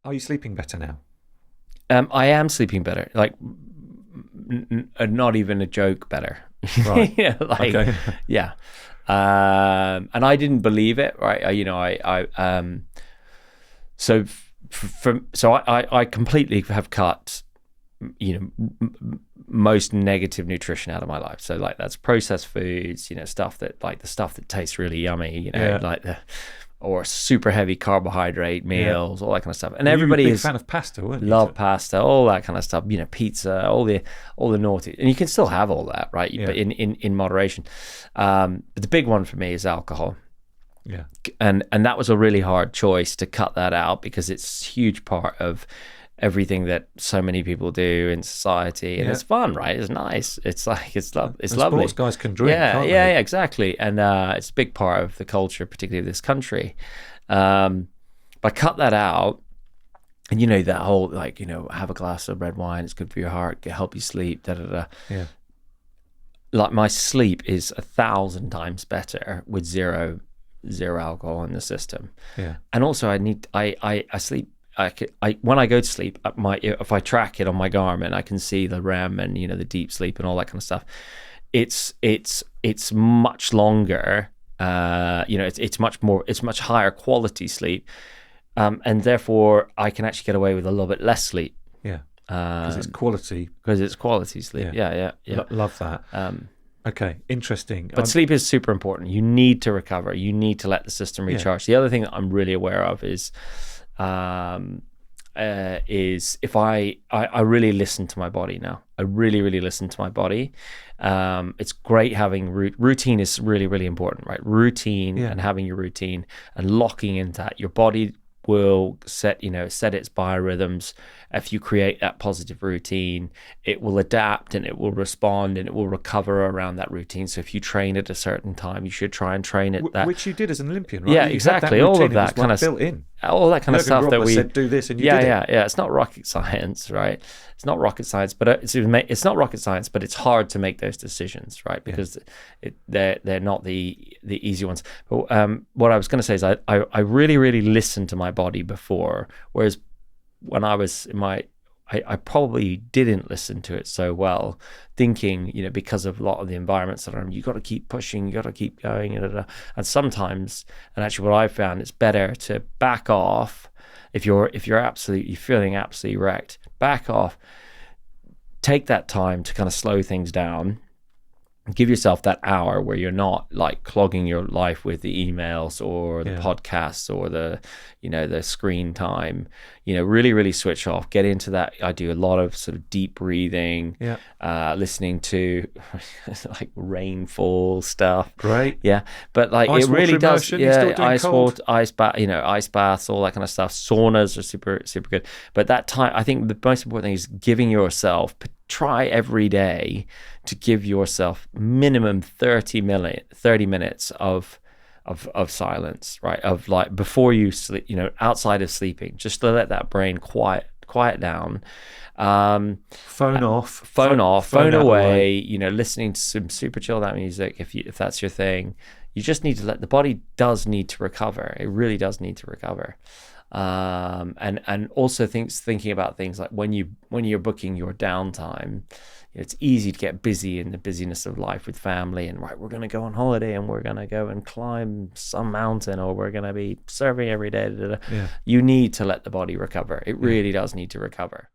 Are you sleeping better now? I am sleeping better, like not even a joke better. Right. Like, Okay. yeah. And I didn't believe it, right? So I completely have cut, most negative nutrition out of my life. So like that's processed foods, stuff that like the stuff that tastes really yummy, Yeah. like or super heavy carbohydrate meals, all that kind of stuff. And You were a everybody big is fan of pasta, weren't you? love pasta, all that kind of stuff, pizza, all the naughty, and you can still have all that, right? Yeah. But in moderation. But the big one for me is alcohol. Yeah. And that was a really hard choice to cut that out because it's a huge part of everything that so many people do in society, and it's fun, right? It's nice. It's like it's lovely. Sports guys can drink, can't they? Yeah, exactly. And it's a big part of the culture, particularly of this country. But I cut that out, and that whole have a glass of red wine. It's good for your heart. Help you sleep. Da da da. Yeah. Like my sleep is 1,000 times better with zero alcohol in the system. Yeah. And also I sleep. When I go to sleep, if I track it on my Garmin, I can see the REM and the deep sleep and all that kind of stuff. It's much longer. It's much higher quality sleep, and therefore I can actually get away with a little bit less sleep. Yeah, because it's quality. Because it's quality sleep. Yeah. Love that. Okay, interesting. But sleep is super important. You need to recover. You need to let the system recharge. The other thing that I'm really aware of is if I really listen to my body now. I really listen to my body. It's great having routine is really, really important, right? Routine and having your routine and locking into that. Your body will set its biorhythms. If you create that positive routine, it will adapt and it will respond and it will recover around that routine. So if you train at a certain time, you should try and train at that. Which you did as an Olympian, right? Yeah, exactly. All of that kind of built in. All that kind of stuff that we said do this and you did it. Yeah. It's not rocket science, right? It's not rocket science, but it's not rocket science, but it's hard to make those decisions, right? Because they're not the easy ones. But what I was going to say is I really listened to my body before, whereas when I was in I probably didn't listen to it so well, thinking, because of a lot of the environments that I'm, you got to keep pushing, you got to keep going, and sometimes, and actually what I've found, it's better to back off if you're feeling absolutely wrecked. Back off, take that time to kind of slow things down. Give yourself that hour where you're not like clogging your life with the emails or the podcasts or the screen time. Really switch off. Get into that. I do a lot of sort of deep breathing. Listening to like rainfall stuff. Great. Yeah, but like ice it really does. Yeah, ice water, ice baths, all that kind of stuff. Saunas are super good. But that time, I think the most important thing is giving yourself. Try every day to give yourself minimum 30 minutes of silence, right? Of like before you sleep, outside of sleeping, just to let that brain quiet down. Phone off, phone away. Listening to some super chilled out music if that's your thing. You just need to the body does need to recover. It really does need to recover. And also thinking about things like when you're booking your downtime, it's easy to get busy in the busyness of life with family and right, we're going to go on holiday and we're going to go and climb some mountain or we're going to be surfing every day. You need to let the body recover. It really does need to recover.